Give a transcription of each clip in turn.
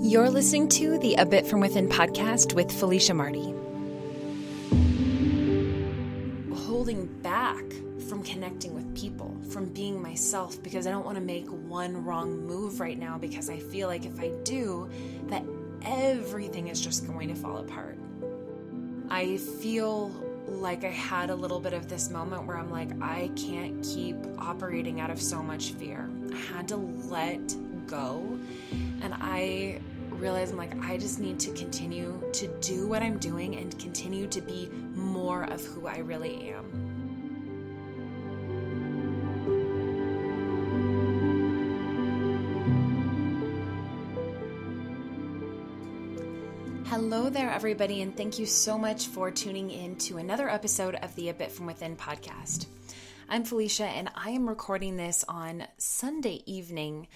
You're listening to the A Bit From Within podcast with Felicia Marty. Holding back from connecting with people, from being myself, because I don't want to make one wrong move right now, because I feel like if I do, that everything is just going to fall apart. I feel like I had a little bit of this moment where I'm like, I can't keep operating out of so much fear. I had to let go, and I realized I'm like, I just need to continue to do what I'm doing and continue to be more of who I really am. Hello there, everybody, and thank you so much for tuning in to another episode of the A Bit From Within podcast. I'm Felicia, and I am recording this on Sunday evening.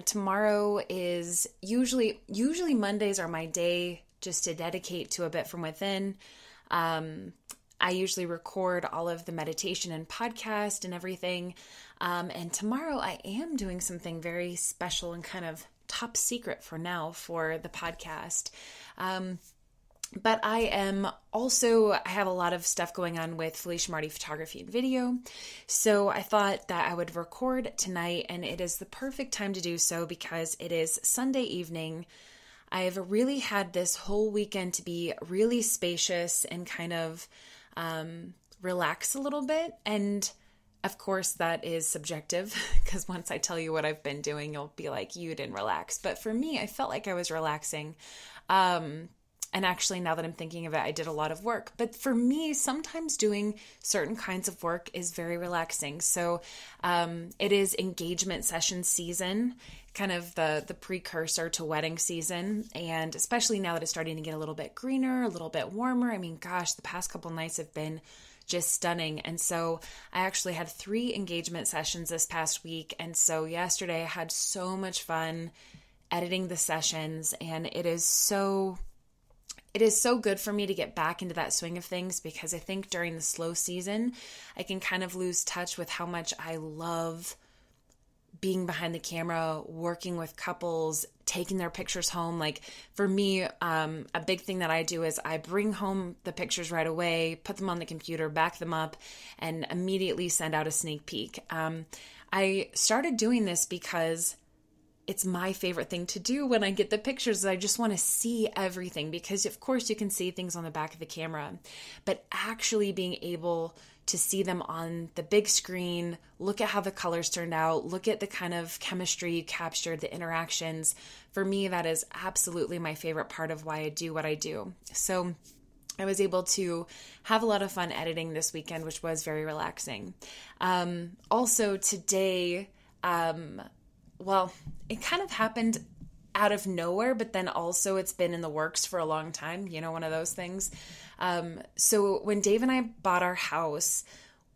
Tomorrow is usually Mondays are my day just to dedicate to A Bit From Within. I usually record all of the meditation and podcast and everything. And tomorrow I am doing something very special and kind of top secret for now for the podcast. But I have a lot of stuff going on with Felicia Marty photography and video. So I thought that I would record tonight, and it is the perfect time to do so because it is Sunday evening. I've really had this whole weekend to be really spacious and kind of relax a little bit. And of course, that is subjective because once I tell you what I've been doing, you'll be like, you didn't relax. But for me, I felt like I was relaxing. And actually, now that I'm thinking of it, I did a lot of work. But for me, sometimes doing certain kinds of work is very relaxing. So it is engagement session season, kind of the precursor to wedding season. And especially now that it's starting to get a little bit greener, a little bit warmer. I mean, gosh, the past couple nights have been just stunning. And so I actually had 3 engagement sessions this past week. And so yesterday I had so much fun editing the sessions, and it is so good for me to get back into that swing of things, because I think during the slow season, I can kind of lose touch with how much I love being behind the camera, working with couples, taking their pictures home. Like for me, a big thing that I do is I bring home the pictures right away, put them on the computer, back them up, and immediately send out a sneak peek. I started doing this because it's my favorite thing to do when I get the pictures. I just want to see everything, because of course you can see things on the back of the camera, but actually being able to see them on the big screen, look at how the colors turned out, look at the kind of chemistry you captured, the interactions. For me, that is absolutely my favorite part of why I do what I do. So I was able to have a lot of fun editing this weekend, which was very relaxing. Also today, well, it kind of happened out of nowhere, but then also it's been in the works for a long time, one of those things. So when Dave and I bought our house,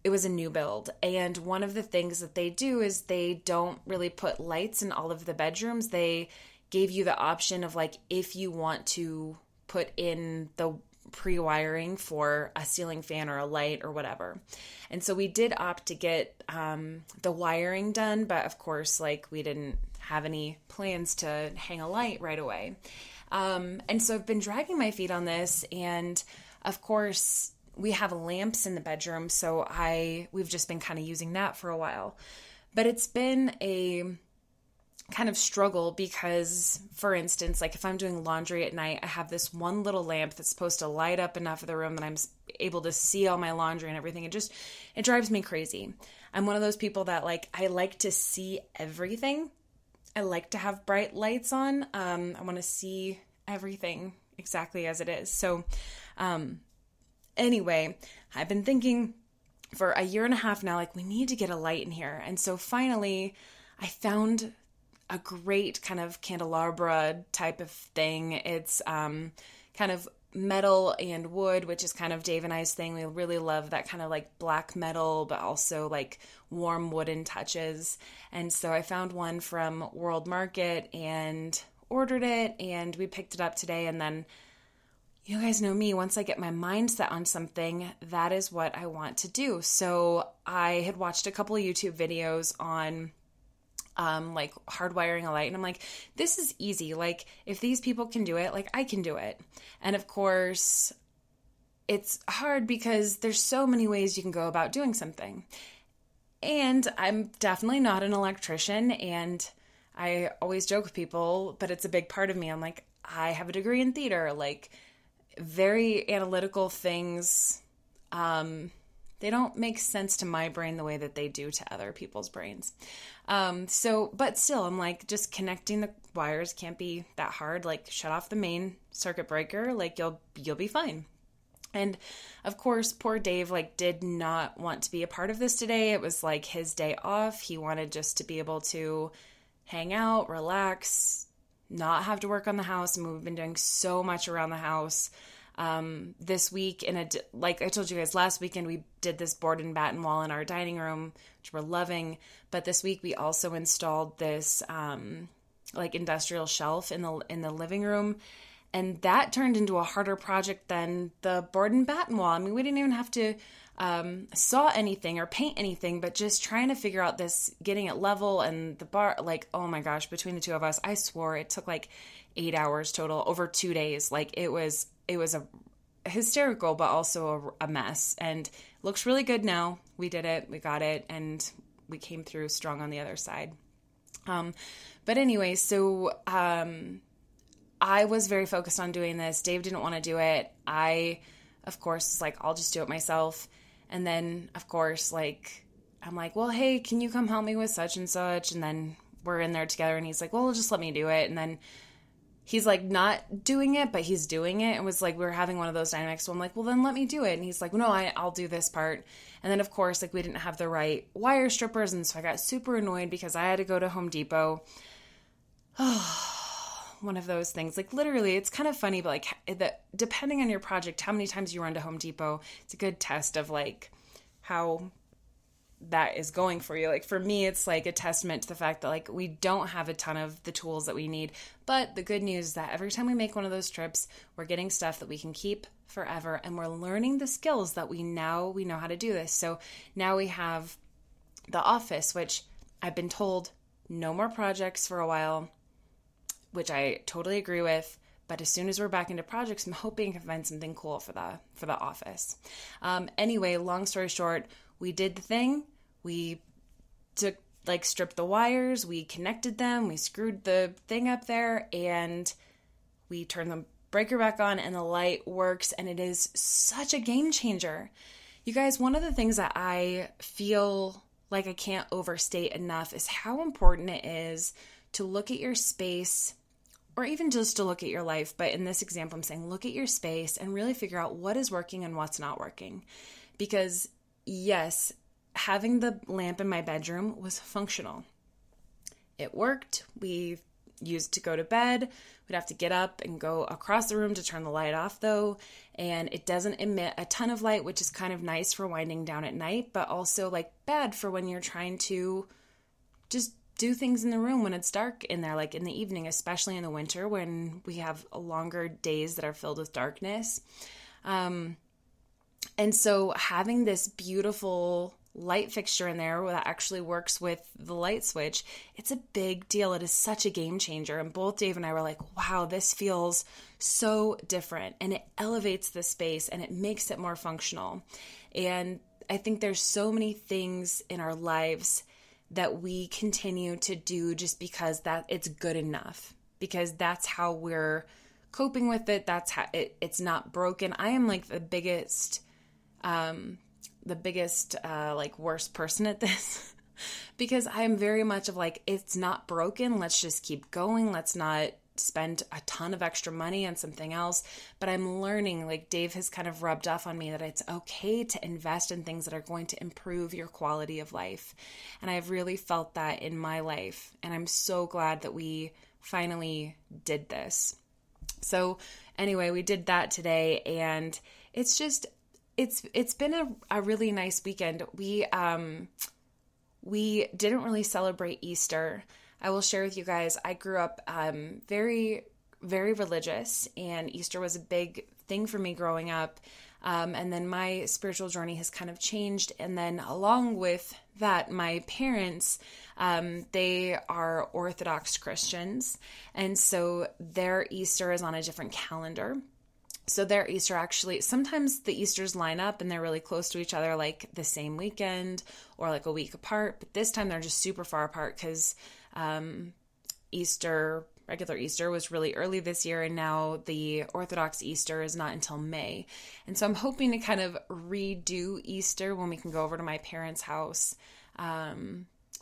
it was a new build. And one of the things that they do is they don't really put lights in all of the bedrooms. They gave you the option of like, if you want to put in the pre-wiring for a ceiling fan or a light or whatever. And so we did opt to get the wiring done, but of course, like we didn't have any plans to hang a light right away. And so I've been dragging my feet on this, and of course we have lamps in the bedroom, so we've just been kind of using that for a while. But it's been a kind of struggle because, for instance, like if I'm doing laundry at night, I have this one little lamp that's supposed to light up enough of the room that I'm able to see all my laundry and everything. It drives me crazy. I'm one of those people that I like to see everything. I like to have bright lights on. I want to see everything exactly as it is. So anyway, I've been thinking for a year and a half now, we need to get a light in here. And so finally I found a great kind of candelabra type of thing. It's kind of metal and wood, which is kind of Dave and I's thing. We really love that kind of black metal, but also warm wooden touches. And so I found one from World Market and ordered it, and we picked it up today. And then you guys know me, once I get my mind set on something, that is what I want to do. So I had watched a couple of YouTube videos on like hardwiring a light. And I'm like, this is easy. Like if these people can do it, like I can do it. And of course it's hard because there's so many ways you can go about doing something. And I'm definitely not an electrician. And I always joke with people, but it's a big part of me. I'm like, I have a degree in theater, like very analytical things. They don't make sense to my brain the way that they do to other people's brains. But still, I'm like, just connecting the wires can't be that hard. Like, shut off the main circuit breaker. Like, you'll be fine. And of course, poor Dave, like, did not want to be a part of this today. It was like his day off. He wanted just to be able to hang out, relax, not have to work on the house. And we've been doing so much around the house. This week, like I told you guys last weekend, we did this board and batten wall in our dining room, which we're loving. But this week we also installed this, like industrial shelf in the living room. And that turned into a harder project than the board and batten wall. I mean, we didn't even have to, saw anything or paint anything, but just trying to figure out this, getting it level and the bar, like, oh my gosh, between the two of us, I swore it took like 8 hours total over 2 days. Like it was a hysterical, but also a mess, and looks really good now. We did it, we got it, and we came through strong on the other side. But anyway, so, I was very focused on doing this. Dave didn't want to do it. I, of course, was like, I'll just do it myself. And then, of course, like, I'm like, well, hey, can you come help me with such and such? And then we're in there together, and he's like, well, just let me do it. And then he's like not doing it, but he's doing it. It was like we were having one of those dynamics. So I'm like, well, then let me do it. And he's like, well, no, I'll do this part. And then, of course, like we didn't have the right wire strippers. And so I got super annoyed because I had to go to Home Depot. Oh, one of those things. Like literally, it's kind of funny, but like depending on your project, how many times you run to Home Depot, it's a good test of like how that is going for you. Like for me, it's like a testament to the fact that like we don't have a ton of the tools that we need. But the good news is that every time we make one of those trips, we're getting stuff that we can keep forever, and we're learning the skills that we know how to do this. So now we have the office, which I've been told no more projects for a while, which I totally agree with. But as soon as we're back into projects, I'm hoping I can find something cool for the office. Anyway, long story short, we did the thing. We stripped the wires, we connected them, we screwed the thing up there, and we turned the breaker back on, and the light works, and it is such a game changer. You guys, one of the things that I feel like I can't overstate enough is how important it is to look at your space, or even just to look at your life. But in this example, I'm saying look at your space and really figure out what is working and what's not working. Because yes, having the lamp in my bedroom was functional. It worked. We used to go to bed. We'd have to get up and go across the room to turn the light off though. And it doesn't emit a ton of light, which is kind of nice for winding down at night, but also like bad for when you're trying to just do things in the room when it's dark in there, like in the evening, especially in the winter when we have longer days that are filled with darkness. And so having this beautiful light fixture in there that actually works with the light switch, it's a big deal. It is such a game changer. And both Dave and I were like, wow, this feels so different, and it elevates the space and it makes it more functional. And I think there's so many things in our lives that we continue to do just because that it's good enough, because that's how we're coping with it. That's how it's not broken. I am like the biggest like worst person at this because I am very much of like, it's not broken. Let's just keep going. Let's not spend a ton of extra money on something else. But I'm learning, like Dave has kind of rubbed off on me, that it's okay to invest in things that are going to improve your quality of life. And I've really felt that in my life. And I'm so glad that we finally did this. So anyway, we did that today, and it's just, it's been a really nice weekend. We didn't really celebrate Easter. I will share with you guys, I grew up very, very religious, and Easter was a big thing for me growing up. And then my spiritual journey has kind of changed. And then along with that, my parents, they are Orthodox Christians. And so their Easter is on a different calendar. So their Easter actually, sometimes the Easters line up and they're really close to each other, like the same weekend or like a week apart. But this time they're just super far apart because regular Easter was really early this year, and now the Orthodox Easter is not until May. And so I'm hoping to kind of redo Easter when we can go over to my parents' house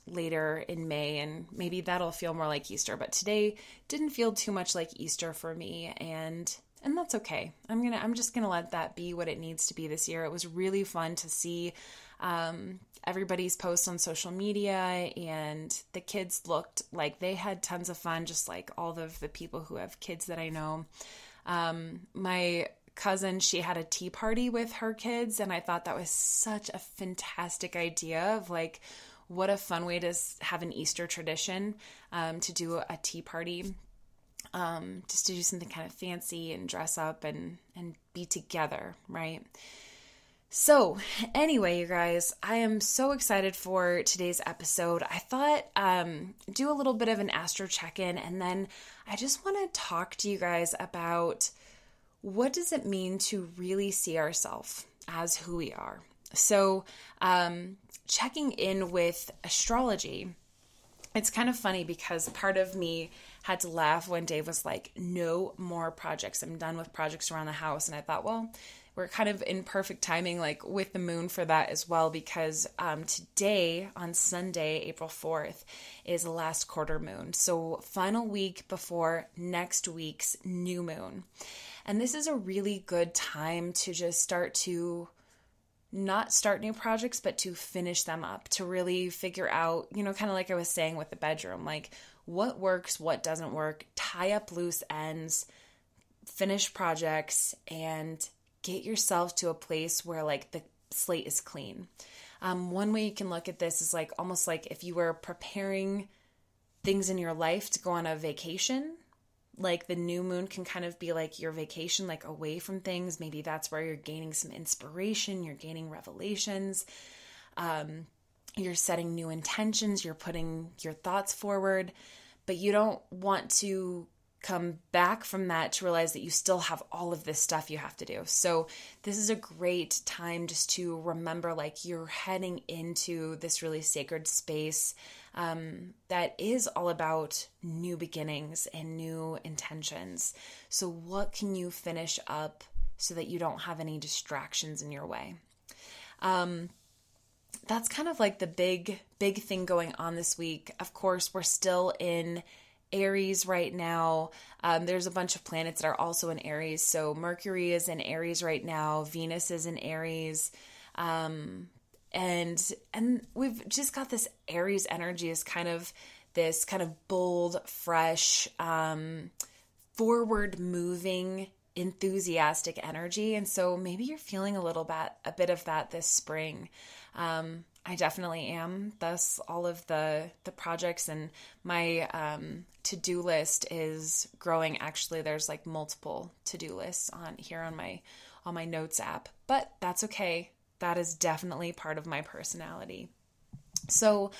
later in May, and maybe that'll feel more like Easter. But today didn't feel too much like Easter for me, and that's okay. I'm just gonna let that be what it needs to be this year. It was really fun to see everybody's posts on social media, and the kids looked like they had tons of fun, just like all of the people who have kids that I know. My cousin, she had a tea party with her kids, and I thought that was such a fantastic idea of like, what a fun way to have an Easter tradition, to do a tea party, just to do something kind of fancy and dress up and be together, right? So anyway, you guys, I am so excited for today's episode. I thought do a little bit of an astro check-in, and then I just want to talk to you guys about what does it mean to really see ourselves as who we are. So checking in with astrology, it's kind of funny because part of me had to laugh when Dave was like, no more projects. I'm done with projects around the house. And I thought, well, we're kind of in perfect timing, like with the moon for that as well, because today on Sunday, April 4th, is the last quarter moon. So final week before next week's new moon. And this is a really good time to just start to not start new projects, but to finish them up, to really figure out, kind of like I was saying with the bedroom, like what works, what doesn't work, tie up loose ends, finish projects, and get yourself to a place where like the slate is clean. One way you can look at this is like almost like if you were preparing things in your life to go on a vacation, like the new moon can kind of be like your vacation, like away from things. Maybe that's where you're gaining some inspiration, you're gaining revelations, you're setting new intentions, you're putting your thoughts forward, but you don't want to come back from that to realize that you still have all of this stuff you have to do. So this is a great time just to remember like you're heading into this really sacred space that is all about new beginnings and new intentions. So what can you finish up so that you don't have any distractions in your way? That's kind of like the big thing going on this week. Of course, we're still in Aries right now. There's a bunch of planets that are also in Aries. So Mercury is in Aries right now. Venus is in Aries. And we've just got this Aries energy is kind of this kind of bold, fresh, forward moving, enthusiastic energy. And so maybe you're feeling a bit of that this spring. I definitely am. Thus, all of the projects and my to-do list is growing. Actually, there's like multiple to-do lists on my notes app, but that's okay. That is definitely part of my personality. So,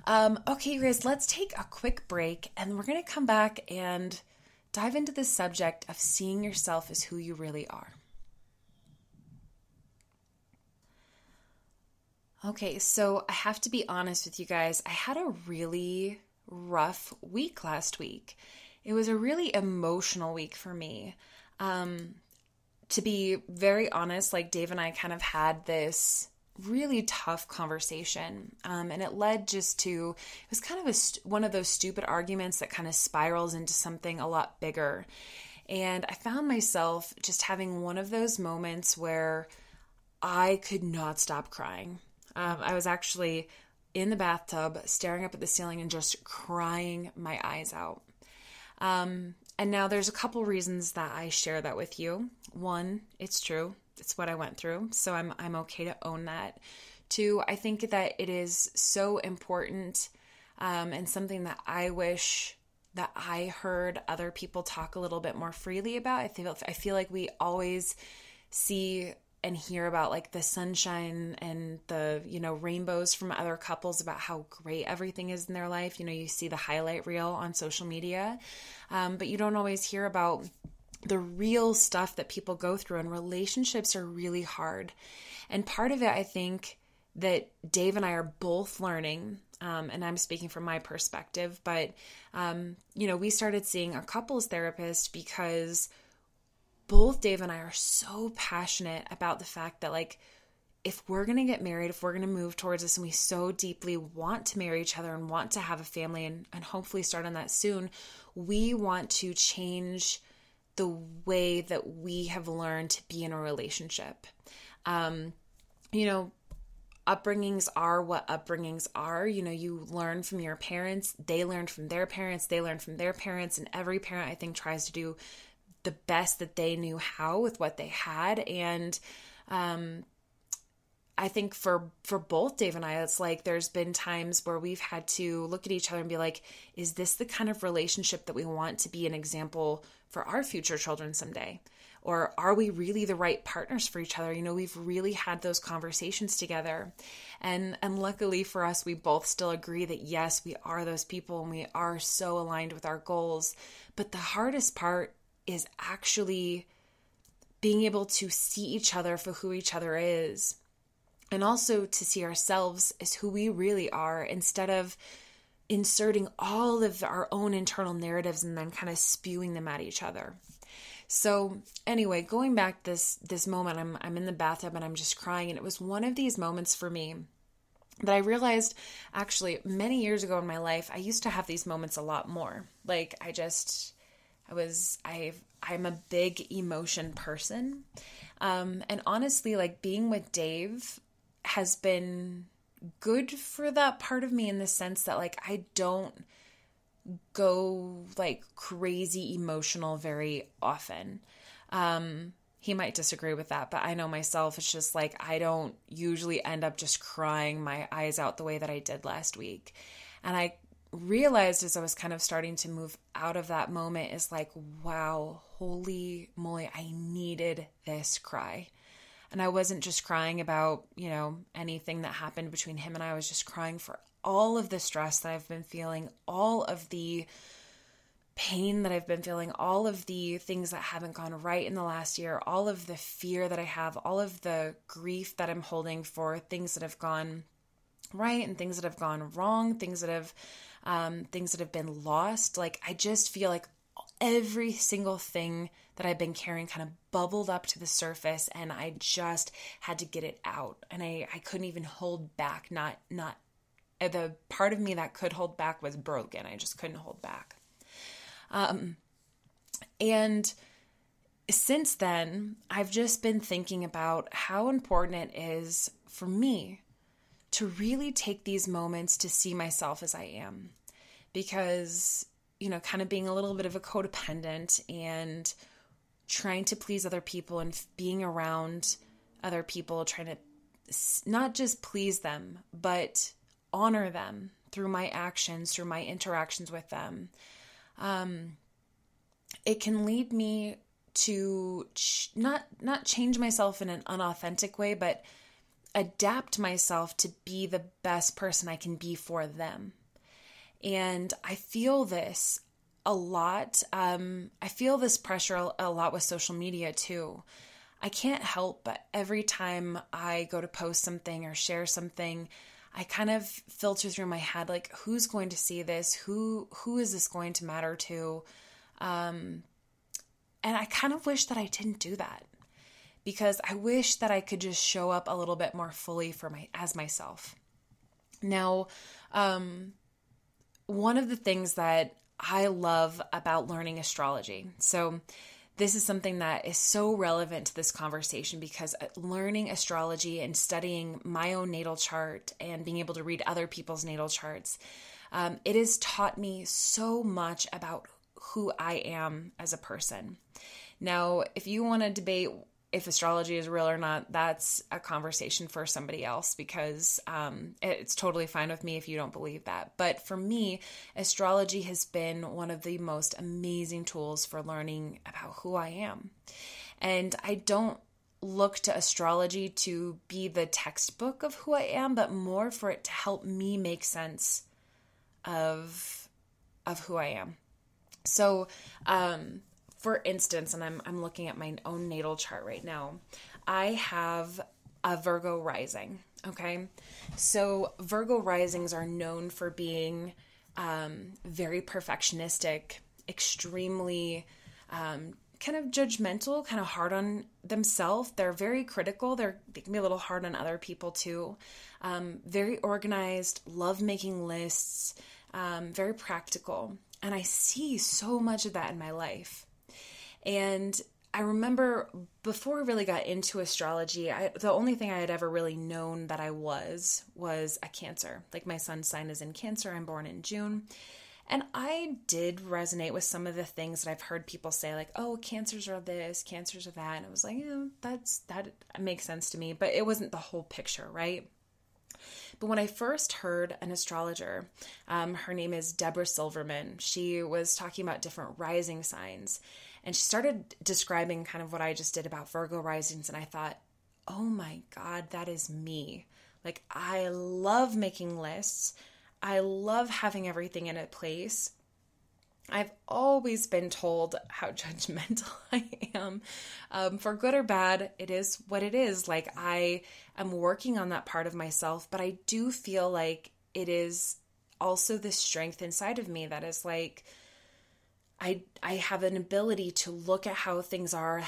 okay, you guys, let's take a quick break, and we're going to come back and dive into the subject of seeing yourself as who you really are. Okay, so I have to be honest with you guys. I had a really rough week last week. It was a really emotional week for me. To be very honest, like Dave and I kind of had this really tough conversation. And it led just to, it was kind of one of those stupid arguments that kind of spirals into something a lot bigger. And I found myself just having one of those moments where I could not stop crying. I was actually in the bathtub, staring up at the ceiling and just crying my eyes out. And now there's a couple reasons that I share that with you. One, it's true. It's what I went through. So I'm okay to own that. Two, I think that it is so important and something that I wish that I heard other people talk a little bit more freely about. I feel like we always see and hear about like the sunshine and the, rainbows from other couples about how great everything is in their life. You see the highlight reel on social media, but you don't always hear about the real stuff that people go through, and relationships are really hard. And part of it, I think, that Dave and I are both learning, and I'm speaking from my perspective, but, we started seeing a couples therapist because both Dave and I are so passionate about the fact that, like, if we're going to get married, if we're going to move towards this, and we so deeply want to marry each other and want to have a family and hopefully start on that soon, we want to change the way that we have learned to be in a relationship. Upbringings are what upbringings are. You learn from your parents, they learned from their parents, they learned from their parents, and every parent, I think, tries to do the best that they knew how with what they had. And I think for both Dave and I, it's like there's been times where we've had to look at each other and be like, is this the kind of relationship that we want to be an example for our future children someday? Or are we really the right partners for each other? We've really had those conversations together. And luckily for us, we both still agree that yes, we are those people and we are so aligned with our goals. But the hardest part is actually being able to see each other for who each other is, and also to see ourselves as who we really are, instead of inserting all of our own internal narratives and then kind of spewing them at each other. So anyway, going back this moment, I'm in the bathtub and I'm just crying. And it was one of these moments for me that I realized actually many years ago in my life, I used to have these moments a lot more. Like I'm a big emotion person. And honestly, like being with Dave has been good for that part of me, in the sense that like I don't go like crazy emotional very often. He might disagree with that, but I know myself, it's just like I don't usually end up just crying my eyes out the way that I did last week. And I realized as I was kind of starting to move out of that moment is like, wow, holy moly, I needed this cry. And I wasn't just crying about, anything that happened between him and I was just crying for all of the stress that I've been feeling, all of the pain that I've been feeling, all of the things that haven't gone right in the last year, all of the fear that I have, all of the grief that I'm holding for things that have gone right and things that have gone wrong, things that have been lost. Like, I just feel like every single thing that I've been carrying kind of bubbled up to the surface, and I just had to get it out. And I couldn't even hold back. Not the part of me that could hold back was broken. I just couldn't hold back. And since then, I've just been thinking about how important it is for me to really take these moments to see myself as I am. Because, kind of being a little bit of a codependent and trying to please other people and being around other people, trying to not just please them, but honor them through my actions, through my interactions with them. It can lead me to not change myself in an unauthentic way, but adapt myself to be the best person I can be for them. And I feel this a lot. I feel this pressure a lot with social media too. I can't help but every time I go to post something or share something, I kind of filter through my head, like, who's going to see this? Who is this going to matter to? And I kind of wish that I didn't do that, because I wish that I could just show up a little bit more fully as myself. Now, one of the things that I love about learning astrology, so this is something that is so relevant to this conversation, because learning astrology and studying my own natal chart and being able to read other people's natal charts, it has taught me so much about who I am as a person. Now, if you want to debate if astrology is real or not, that's a conversation for somebody else, because it's totally fine with me if you don't believe that. But for me, astrology has been one of the most amazing tools for learning about who I am. And I don't look to astrology to be the textbook of who I am, but more for it to help me make sense of who I am. So, for instance, and I'm looking at my own natal chart right now, I have a Virgo rising. Okay. So Virgo risings are known for being, very perfectionistic, extremely, kind of judgmental, kind of hard on themselves. They're very critical. They can be a little hard on other people too. Very organized, love making lists, very practical. And I see so much of that in my life. And I remember before I really got into astrology, the only thing I had ever really known that I was a Cancer. Like my sun's sign is in Cancer. I'm born in June. And I did resonate with some of the things that I've heard people say, like, oh, Cancers are this, Cancers are that. And I was like, yeah, that makes sense to me. But it wasn't the whole picture, right? But when I first heard an astrologer, her name is Deborah Silverman. She was talking about different rising signs. And she started describing kind of what I just did about Virgo risings. And I thought, oh my God, that is me. Like, I love making lists. I love having everything in a place. I've always been told how judgmental I am. For good or bad, it is what it is. Like, I am working on that part of myself, but I do feel like it is also the strength inside of me that is like, I have an ability to look at how things are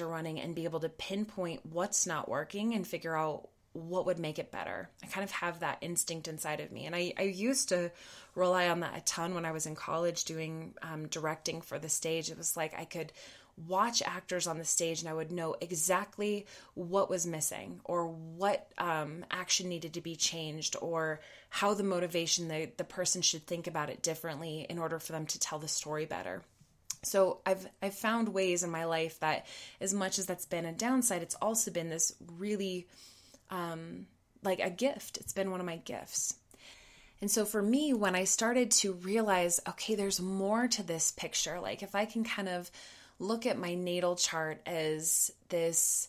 running and be able to pinpoint what's not working and figure out what would make it better. I kind of have that instinct inside of me. And I used to rely on that a ton when I was in college doing directing for the stage. It was like I could watch actors on the stage and I would know exactly what was missing or what action needed to be changed or how the motivation, the person should think about it differently in order for them to tell the story better. So I've found ways in my life that as much as that's been a downside, it's also been this really like a gift. It's been one of my gifts. And so for me, when I started to realize, okay, there's more to this picture, like if I can kind of look at my natal chart as this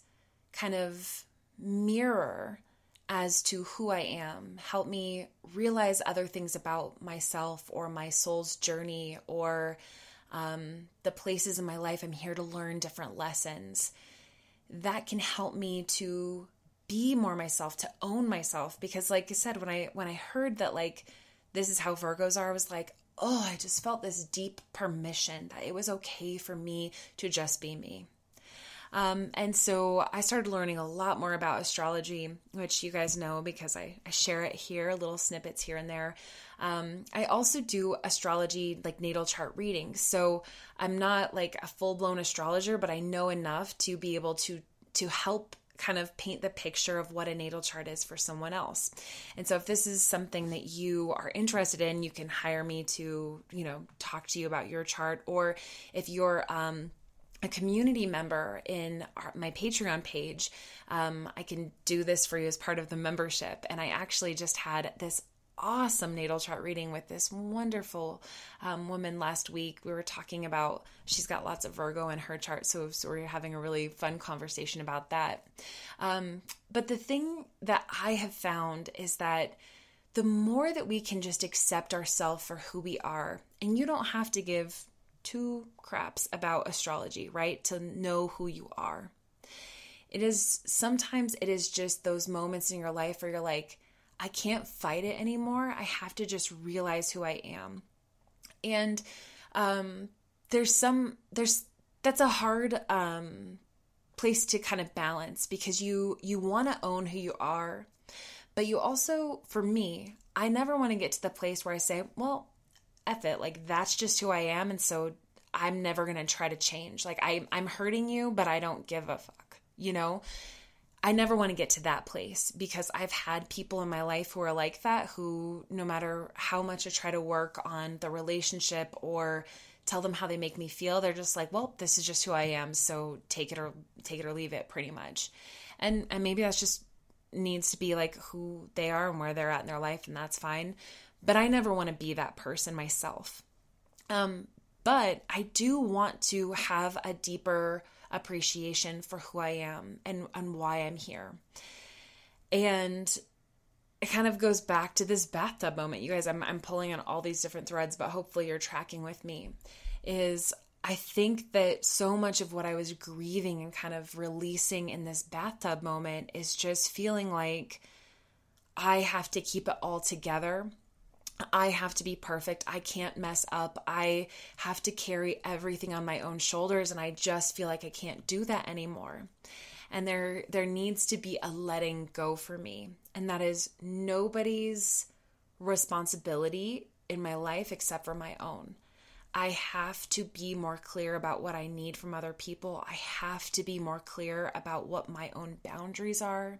kind of mirror as to who I am, help me realize other things about myself or my soul's journey or the places in my life I'm here to learn different lessons, that can help me to be more myself, to own myself. Because like I said, when I heard that like this is how Virgos are, I was like, oh, I just felt this deep permission that it was okay for me to just be me. And so I started learning a lot more about astrology, which you guys know because I share it here, little snippets here and there. I also do astrology, like natal chart readings. So I'm not like a full-blown astrologer, but I know enough to be able to help kind of paint the picture of what a natal chart is for someone else. And so if this is something that you are interested in, you can hire me to, talk to you about your chart. Or if you're a community member in my Patreon page, I can do this for you as part of the membership. And I actually just had this awesome natal chart reading with this wonderful woman last week. We were talking about, she's got lots of Virgo in her chart, so we're having a really fun conversation about that. But the thing that I have found is that the more that we can just accept ourselves for who we are, and you don't have to give two craps about astrology, right? To know who you are. Sometimes it is just those moments in your life where you're like, I can't fight it anymore. I have to just realize who I am. And that's a hard place to kind of balance because you want to own who you are, but you also, for me, I never want to get to the place where I say, well, F it, like that's just who I am, and so I'm never going to try to change. Like I'm hurting you, but I don't give a fuck, I never want to get to that place because I've had people in my life who are like that, who no matter how much I try to work on the relationship or tell them how they make me feel, they're just like, well, this is just who I am. So take it or leave it pretty much. And maybe that's just needs to be like who they are and where they're at in their life. And that's fine. But I never want to be that person myself. But But I do want to have a deeper appreciation for who I am and why I'm here. And it kind of goes back to this bathtub moment. You guys, I'm pulling on all these different threads, but hopefully you're tracking with me. I think that so much of what I was grieving and kind of releasing in this bathtub moment is just feeling like I have to keep it all together. I have to be perfect. I can't mess up. I have to carry everything on my own shoulders, and I just feel like I can't do that anymore. And there needs to be a letting go for me. And that is nobody's responsibility in my life except for my own. I have to be more clear about what I need from other people. I have to be more clear about what my own boundaries are.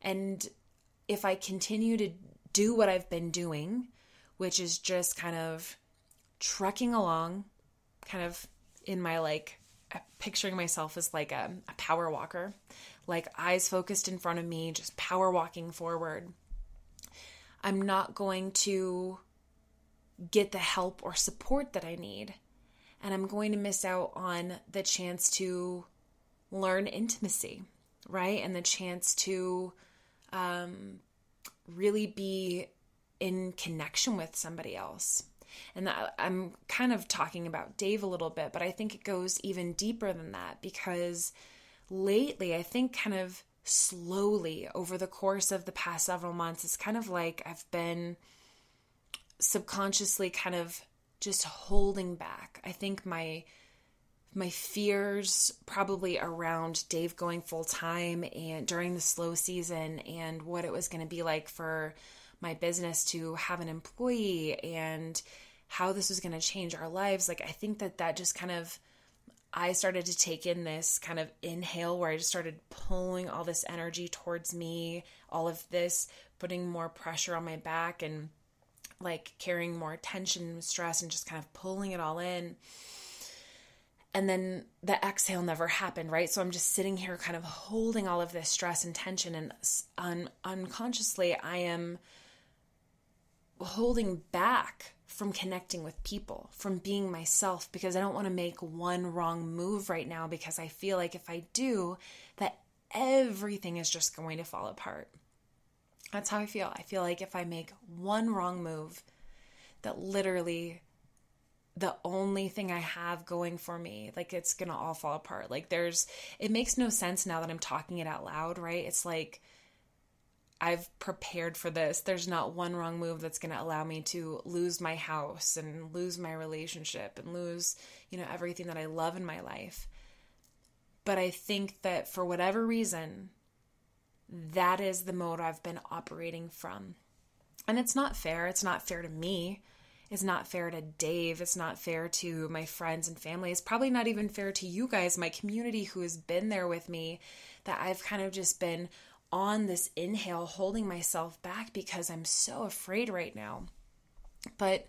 And if I continue to do what I've been doing, which is just kind of trucking along, kind of in my picturing myself as like a power walker, like eyes focused in front of me, just power walking forward, I'm not going to get the help or support that I need. And I'm going to miss out on the chance to learn intimacy, right? And the chance to really be in connection with somebody else. And I'm kind of talking about Dave a little bit, but I think it goes even deeper than that, because lately, I think kind of slowly over the course of the past several months, it's kind of like I've been subconsciously kind of just holding back. I think my fears probably around Dave going full time and during the slow season, and what it was going to be like for my business to have an employee and how this was going to change our lives. Like, I think that just kind of, I started to take in this kind of inhale where I just started pulling all this energy towards me, all of this, putting more pressure on my back and like carrying more tension, stress, and just kind of pulling it all in. And then the exhale never happened, right? So I'm just sitting here kind of holding all of this stress and tension, and unconsciously I am holding back from connecting with people, from being myself, because I don't want to make one wrong move right now, because I feel like if I do, that everything is just going to fall apart. That's how I feel. I feel like if I make one wrong move, that literally the only thing I have going for me, like, it's going to all fall apart. Like, it makes no sense now that I'm talking it out loud, right? It's like, I've prepared for this. There's not one wrong move that's going to allow me to lose my house and lose my relationship and lose, everything that I love in my life. But I think that for whatever reason, that is the mode I've been operating from. And it's not fair. It's not fair to me. It's not fair to Dave. It's not fair to my friends and family. It's probably not even fair to you guys, my community who has been there with me, that I've kind of just been on this inhale, holding myself back because I'm so afraid right now. But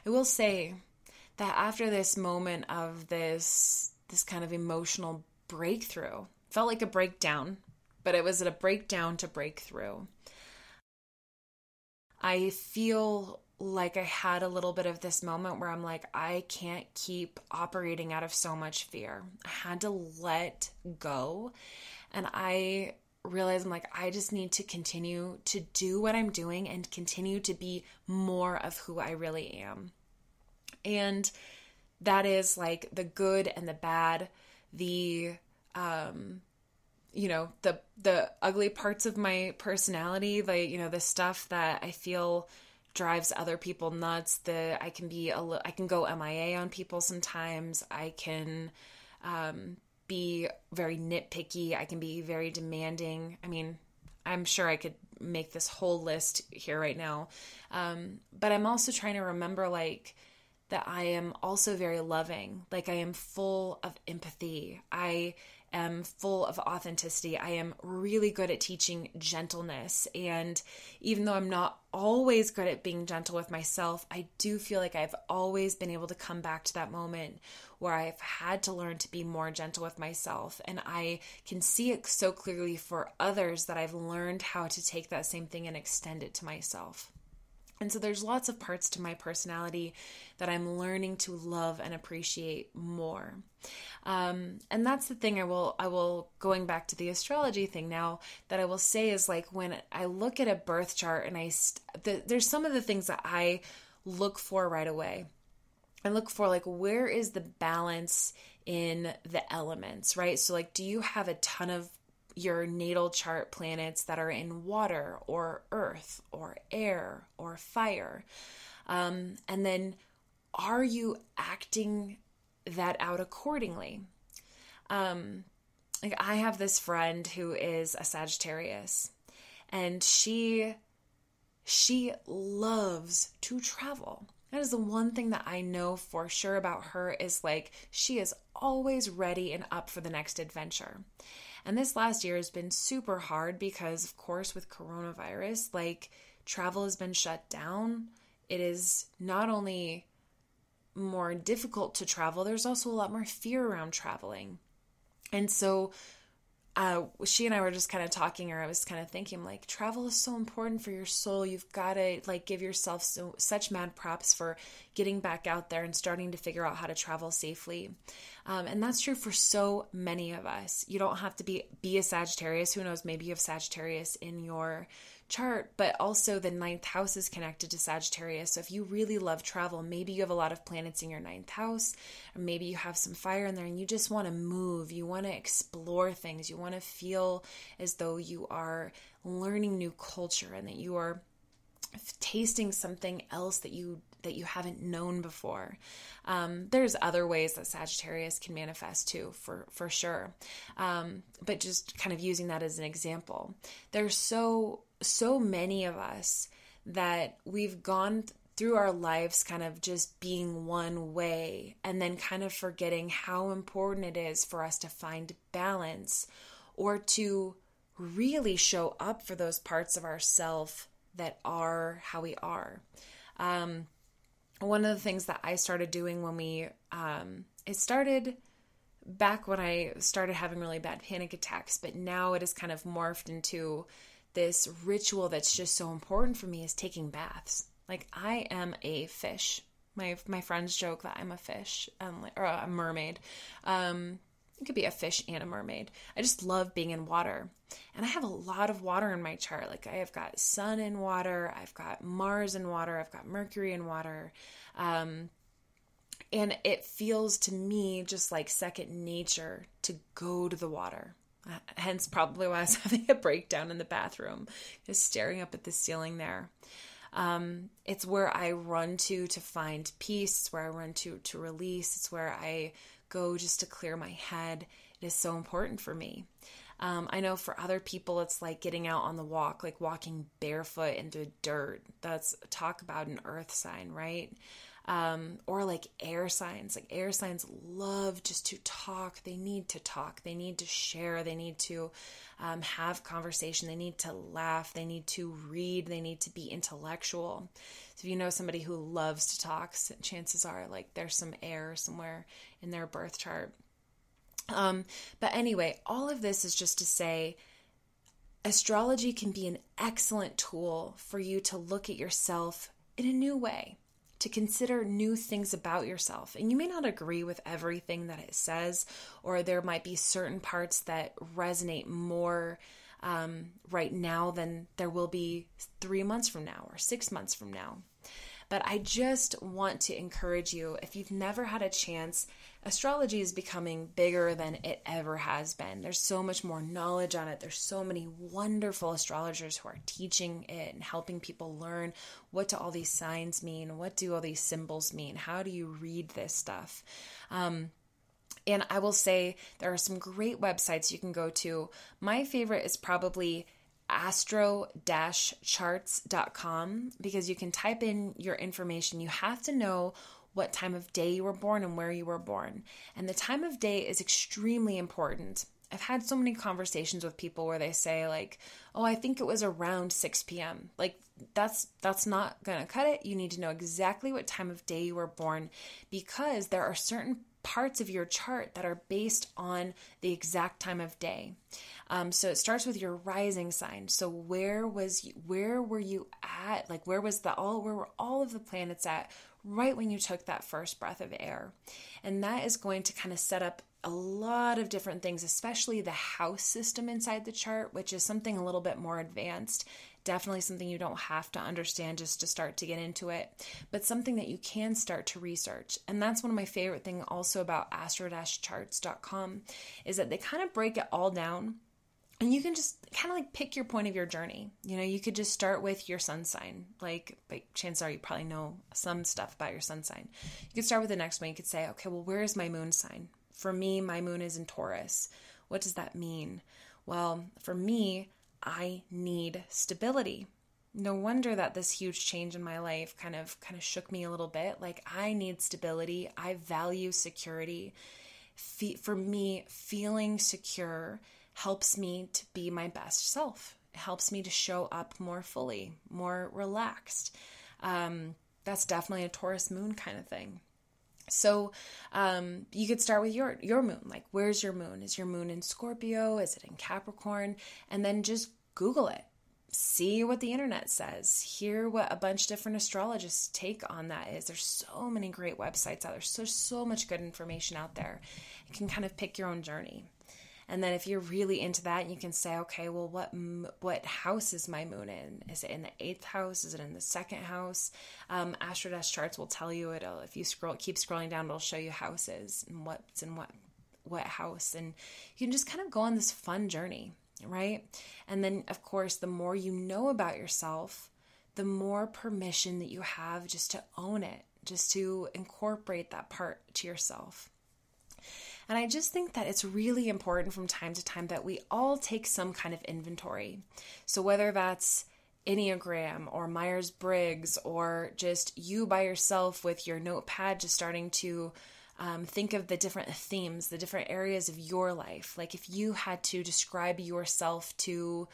I will say that after this moment of this kind of emotional breakthrough, felt like a breakdown, but it was a breakdown to breakthrough. I feel like I had a little bit of this moment where I'm like, I can't keep operating out of so much fear. I had to let go, and I realized I'm like, I just need to continue to do what I'm doing and continue to be more of who I really am. And that is like the good and the bad, the the ugly parts of my personality, like, the stuff that I feel drives other people nuts. I can go MIA on people sometimes. I can be very nitpicky. I can be very demanding. I mean, I'm sure I could make this whole list here right now. But I'm also trying to remember, like, that I am also very loving. Like, I am full of empathy. I am full of authenticity. I am really good at teaching gentleness. And even though I'm not always good at being gentle with myself, I do feel like I've always been able to come back to that moment where I've had to learn to be more gentle with myself. And I can see it so clearly for others that I've learned how to take that same thing and extend it to myself. And so there's lots of parts to my personality that I'm learning to love and appreciate more. And that's the thing I will, going back to the astrology thing now, that I will say is like when I look at a birth chart and there's some of the things that I look for right away. I look for like, where is the balance in the elements, right? So like, do you have a ton of your natal chart planets that are in water or earth or air or fire? And then are you acting that out accordingly? Like I have this friend who is a Sagittarius, and she loves to travel. That is the one thing that I know for sure about her, is like she is always ready and up for the next adventure. And this last year has been super hard because, of course, with coronavirus, like travel has been shut down. It is not only more difficult to travel, there's also a lot more fear around traveling. And so she and I were just kind of talking, or I was kind of thinking like, travel is so important for your soul. You've got to like give yourself such mad props for getting back out there and starting to figure out how to travel safely. And that's true for so many of us. You don't have to be a Sagittarius. Who knows? Maybe you have Sagittarius in your chart, but also the ninth house is connected to Sagittarius. So if you really love travel, maybe you have a lot of planets in your ninth house, or maybe you have some fire in there and you just want to move. You want to explore things. You want to feel as though you are learning new culture and that you are tasting something else that you haven't known before. There's other ways that Sagittarius can manifest too, for sure. But just kind of using that as an example, there's so many of us that we've gone through our lives kind of just being one way, and then kind of forgetting how important it is for us to find balance, or to really show up for those parts of ourself that are how we are. One of the things that I started doing when it started back when I started having really bad panic attacks, but now it has kind of morphed into this ritual that's just so important for me, is taking baths. Like I am a fish. My friends joke that I'm a fish, or a mermaid. It could be a fish and a mermaid. I just love being in water. And I have a lot of water in my chart. Like I have got Sun in water, I've got Mars in water, I've got Mercury in water. And it feels to me just like second nature to go to the water. Hence probably why I was having a breakdown in the bathroom, just staring up at the ceiling there. It's where I run to find peace. It's where I run to release. It's where I go just to clear my head. It is so important for me. I know for other people, it's like getting out on the walk, like walking barefoot in the dirt. That's talk about an earth sign, right? Or like air signs. Like air signs love just to talk. They need to talk. They need to share. They need to have conversation. They need to laugh. They need to read. They need to be intellectual. So if you know somebody who loves to talk, chances are like there's some air somewhere in their birth chart. But anyway, all of this is just to say, astrology can be an excellent tool for you to look at yourself in a new way, to consider new things about yourself. And you may not agree with everything that it says, or there might be certain parts that resonate more right now than there will be 3 months from now or 6 months from now. But I just want to encourage you, if you've never had a chance, astrology is becoming bigger than it ever has been. There's so much more knowledge on it. There's so many wonderful astrologers who are teaching it and helping people learn what do all these signs mean? What do all these symbols mean? How do you read this stuff? And I will say there are some great websites you can go to. My favorite is probably astro-charts.com, because you can type in your information. You have to know what time of day you were born and where you were born. And the time of day is extremely important. I've had so many conversations with people where they say like, oh, I think it was around 6 p.m. Like that's not going to cut it. You need to know exactly what time of day you were born, because there are certain parts of your chart that are based on the exact time of day. So it starts with your rising sign. So where were you at? Like where were all of the planets at right when you took that first breath of air? And that is going to kind of set up a lot of different things, especially the house system inside the chart, which is something a little bit more advanced. Definitely something you don't have to understand just to start to get into it, but something that you can start to research. And that's one of my favorite things also about astro-charts.com is that they kind of break it all down. And you can just kind of like pick your point of your journey. You know, you could just start with your sun sign. Like chances are you probably know some stuff about your sun sign. You could start with the next one. You could say, okay, well, where is my moon sign? For me, my moon is in Taurus. What does that mean? Well, for me, I need stability. No wonder that this huge change in my life kind of shook me a little bit. Like I need stability. I value security. For me, feeling secure helps me to be my best self. It helps me to show up more fully, more relaxed. That's definitely a Taurus moon kind of thing. So you could start with your moon. Like, where's your moon? Is your moon in Scorpio? Is it in Capricorn? And then just Google it. See what the internet says. Hear what a bunch of different astrologists' take on that is. There's so many great websites out there. So much good information out there. You can kind of pick your own journey. And then if you're really into that, you can say, okay, well, what house is my moon in? Is it in the 8th house? Is it in the 2nd house? Astro-charts will tell you it. If you keep scrolling down, it'll show you houses and what's in what house. And you can just kind of go on this fun journey, right? And then, of course, the more you know about yourself, the more permission that you have just to own it, just to incorporate that part to yourself. And I just think that it's really important from time to time that we all take some kind of inventory. So whether that's Enneagram or Myers-Briggs or just you by yourself with your notepad, just starting to think of the different themes, the different areas of your life. Like if you had to describe yourself to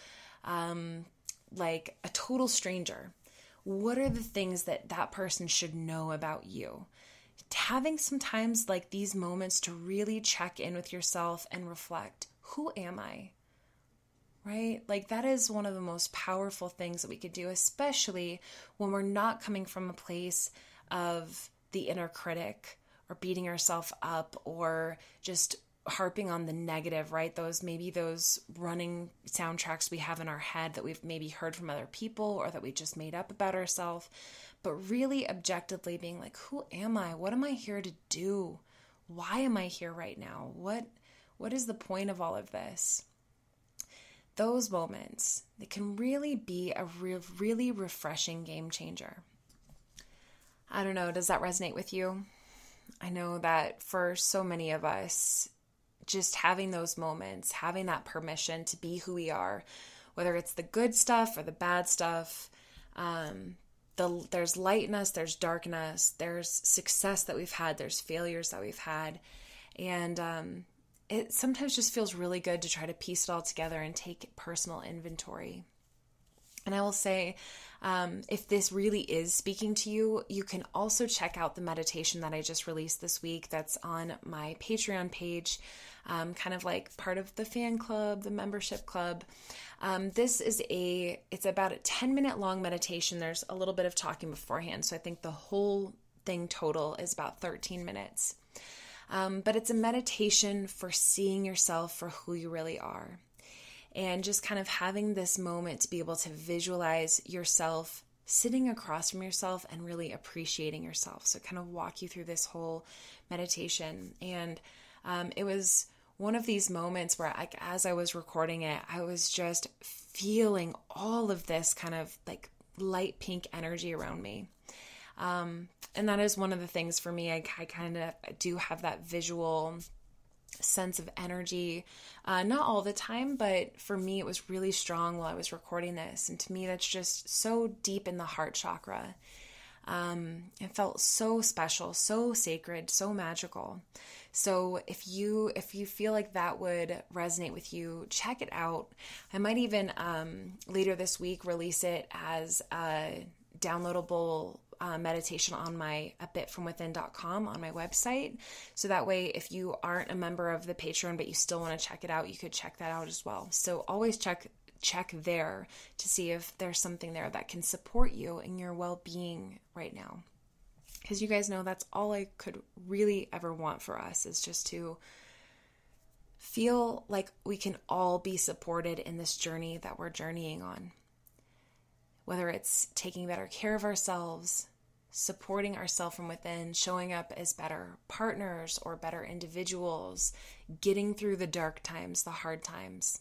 like a total stranger, what are the things that person should know about you? Having sometimes like these moments to really check in with yourself and reflect, who am I? Right? Like that is one of the most powerful things that we could do, especially when we're not coming from a place of the inner critic or beating ourselves up or just harping on the negative, right? Those running soundtracks we have in our head that we've maybe heard from other people or that we just made up about ourselves. But really objectively being like, who am I? What am I here to do? Why am I here right now? What is the point of all of this? Those moments, they can really be a really refreshing game changer. I don't know, does that resonate with you? I know that for so many of us, just having those moments, having that permission to be who we are, whether it's the good stuff or the bad stuff, there's light in us, there's dark in us, there's success that we've had, there's failures that we've had. And it sometimes just feels really good to try to piece it all together and take personal inventory. And I will say, if this really is speaking to you, you can also check out the meditation that I just released this week that's on my Patreon page, kind of like part of the fan club, the membership club. It's about a 10-minute long meditation. There's a little bit of talking beforehand. So I think the whole thing total is about 13 minutes. But it's a meditation for seeing yourself for who you really are. And just kind of having this moment to be able to visualize yourself sitting across from yourself and really appreciating yourself. So kind of walk you through this whole meditation. And it was one of these moments where as I was recording it, I was just feeling all of this kind of like light pink energy around me. And that is one of the things for me. I kind of do have that visual sense of energy, not all the time, but for me, it was really strong while I was recording this. And to me, that's just so deep in the heart chakra. It felt so special, so sacred, so magical. So if you feel like that would resonate with you, check it out. I might even, later this week, release it as a downloadable meditation on my abitfromwithin.com on my website. So that way, if you aren't a member of the Patreon, but you still want to check it out, you could check that out as well. So always check there to see if there's something there that can support you in your well-being right now. Because you guys know that's all I could really ever want for us, is just to feel like we can all be supported in this journey that we're journeying on. Whether it's taking better care of ourselves, supporting ourselves from within, showing up as better partners or better individuals, getting through the dark times, the hard times.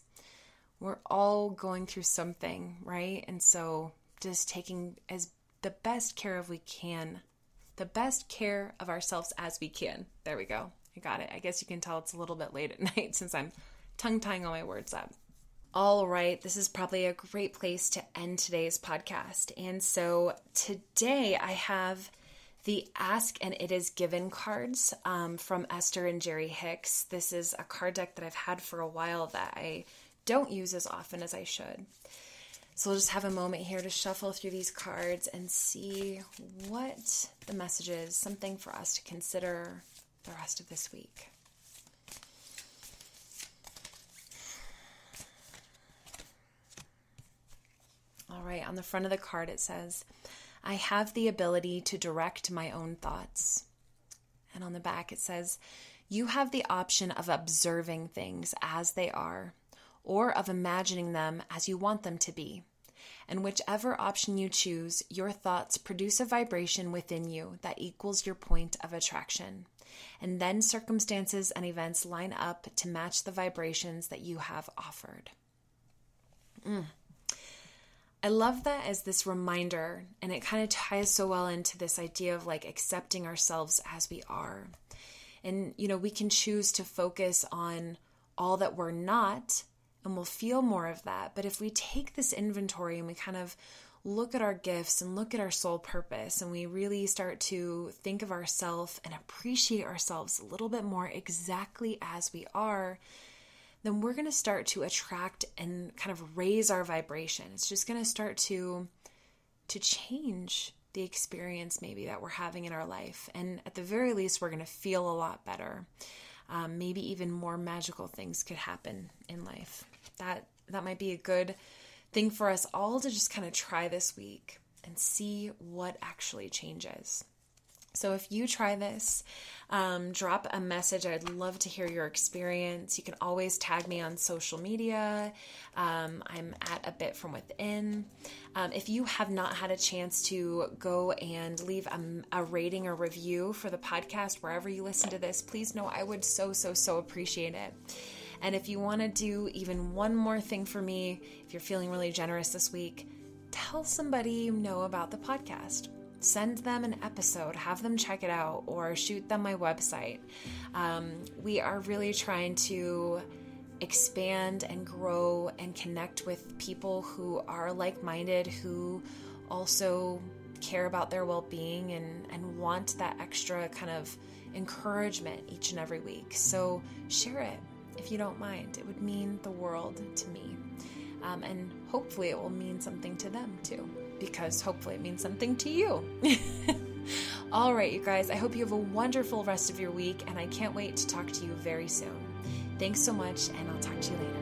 We're all going through something, right? And so just taking as the best care of ourselves as we can. There we go. I got it. I guess you can tell it's a little bit late at night since I'm tongue-tying all my words up. All right, this is probably a great place to end today's podcast. And so today I have the Ask and It Is Given cards from Esther and Jerry Hicks. This is a card deck that I've had for a while that I don't use as often as I should. So we'll just have a moment here to shuffle through these cards and see what the message is, something for us to consider the rest of this week. All right, on the front of the card it says, I have the ability to direct my own thoughts. And on the back it says, you have the option of observing things as they are, or of imagining them as you want them to be. And whichever option you choose, your thoughts produce a vibration within you that equals your point of attraction. And then circumstances and events line up to match the vibrations that you have offered. I love that as this reminder, and it kind of ties so well into this idea of like accepting ourselves as we are. And, we can choose to focus on all that we're not, and we'll feel more of that. But if we take this inventory and we kind of look at our gifts and look at our soul purpose, and we really start to think of ourselves and appreciate ourselves a little bit more exactly as we are, then we're going to start to attract and kind of raise our vibration. It's just going to start to change the experience maybe that we're having in our life. And at the very least, we're going to feel a lot better. Maybe even more magical things could happen in life. That might be a good thing for us all to just kind of try this week and see what actually changes. So if you try this, drop a message. I'd love to hear your experience. You can always tag me on social media. I'm at A Bit From Within. If you have not had a chance to go and leave a rating or review for the podcast wherever you listen to this, please know I would so appreciate it. And if you want to do even one more thing for me, if you're feeling really generous this week, tell somebody you know about the podcast. Send them an episode, have them check it out, or shoot them my website. We are really trying to expand and grow and connect with people who are like-minded, who also care about their well-being and want that extra kind of encouragement each and every week. So share it if you don't mind. It would mean the world to me. And hopefully it will mean something to them too, because hopefully it means something to you. All right, you guys, I hope you have a wonderful rest of your week, and I can't wait to talk to you very soon. Thanks so much, and I'll talk to you later.